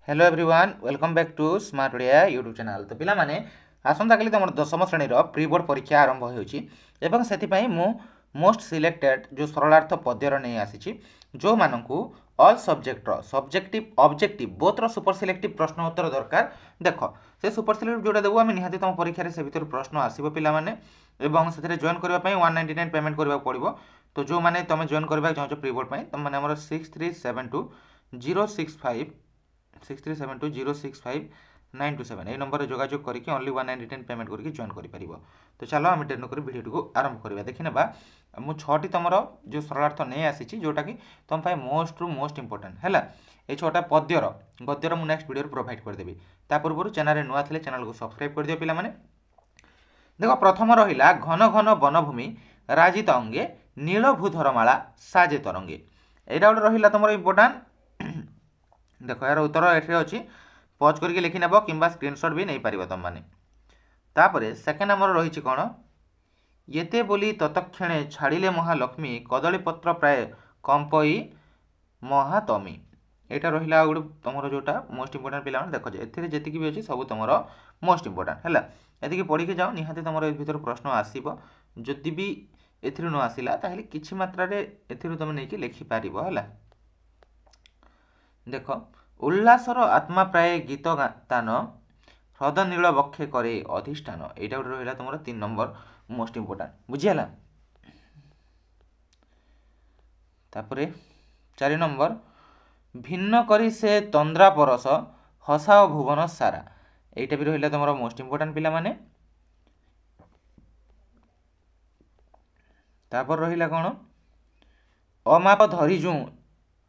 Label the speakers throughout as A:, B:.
A: Hello everyone welcome back to smart Odia YouTube channel. तो पिला माने आसंता काली तुम दशम श्रेणी प्री बोर्ड परीक्षा आरंभ होती मु मोस्ट सिलेक्टेड जो सरलार्थ पद्यर नहीं आसी जो मानू all subject subjective objective both super selective प्रश्न उत्तर दरकार। देख से सुपर सिलेक्टिव जोटा देवु आम निहाती तुम परीक्षा से भर प्रश्न आसो पे जॉइन करने 199 पेमेंट करने पड़ो। तो जो मैंने तुम जॉइन करने चाहो प्री बोर्ड तुम मैंने 6372065927 ये नंबर जोगाजोग करके ओनली 199 पेमेंट करके जॉइन कर। तो चलो आम डेरी नक भिडियो को आरंभ करवा। देखी ना मुझे 6टी तुम जो सरलार्थ नहीं आसी जोटा कि तुम मोस्ट रु मोस्ट इंपोर्टेंट है ये 6टा पद्यर गद्यर मुझे नेक्स्ट वीडियो प्रोवाइड करदेवी। ता पूर्व चैनल नुआ थे चैनल को सब्सक्राइब कर दियो पिला माने। देखो प्रथम रहा घन घन वनभूमि राजित अंगे नीलभूधरमाला साजे तरंगे यहाँ गोटे रहा तुम इंपोर्टाट। देख यार उत्तर ये अच्छी पज करके लिखि नेब कि स्क्रीनशॉट भी नहीं पार तुम मैंने। तापर सेकेंड नंबर रही कौन येते बोली ततक्षणे छाड़िले महालक्ष्मी कदलीपत्र प्राय कंपई महातमी यहाँ रहा गोटे तुम जोटा मोस्ट इंपोर्टाट पिला देख ए भी अच्छी सब तुम मोस्ट इंपोर्टाट है ये पढ़ी जाओ निहाती तुम भर प्रश्न आसो जदि भी एथिरु न आसिला ताहेले किछि मात्रा एथिरु तुम नहीं लिखिपार है। देख उल्लासर आत्मा प्राय गीत गान ह्रद नील बक्षे करे अधिष्ठान यहाँ गोटे रहा तुम 3 नंबर मोस्ट इंपोर्टाट बुझीगला। तापर 4 नंबर भिन्न करी से तंद्रा परस हसाओ भुवन सारा यहाँ भी रहा तुम मोस्ट इंपोर्टाट पिला माने। तापर रहा कौन अमाप धरीजु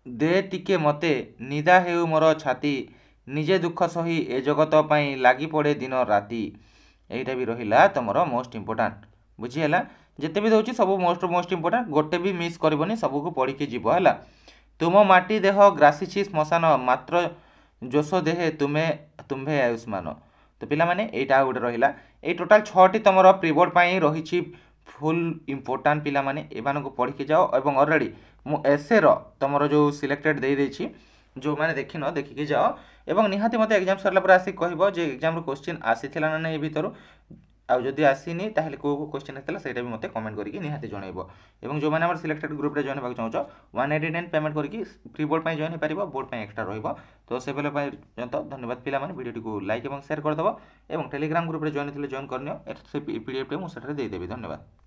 A: दे टिके मते निदा हेउ मोर छाती निजे दुख सही ए जगत पाई लागी पड़े दिन राति यहाँ भी रहा तुम मोस्ट इंपोर्टाट बुझीगला। जिते भी दूसरी सब मोस्ट इंपोर्टाट गोटे भी मिस करनी सबको पढ़ के जीव है। तुम माटी देह ग्रासीछि श्मशान मात्र जोश देहे तुम्हें आयुष्मान। तो पिला माने यहाँ गोटे रहा ये टोटाल 6टी तुम प्री बोर्ड पर रही फुल इंपोर्टाट पिला माने एमान को पढ़ के जाओ। और ऑलरेडी मु एसे तुम जो सिलेक्टेड दे देछि जो मैंने देखी न देखिकी जाओ एवं निहाती मत एग्जाम सरला पर आसी कहबो जे एग्जाम क्वेश्चन आसीथिला ना नहीं भीतर आउ जदि आसीनी ताहले को क्वेश्चन आसीला सेटा भी मते कमेंट करके निहाती जणैबो। एवं जो मैंने हमर सिलेक्टेड ग्रुप रे जॉइन होबा चाहछो 189 पेमेंट करके प्री बोर्ड पे जॉइन हो परिबो बोर्ड पे एक्स्ट्रा रहइबो। तो से बेले पर्यंत धन्यवाद पिला माने वीडियो को लाइक एवं शेयर कर दबो एवं टेलीग्राम ग्रुप रे जॉइन थिले जॉइन करनियो से पीडीएफ टे मु सेटा दे देबी। धन्यवाद।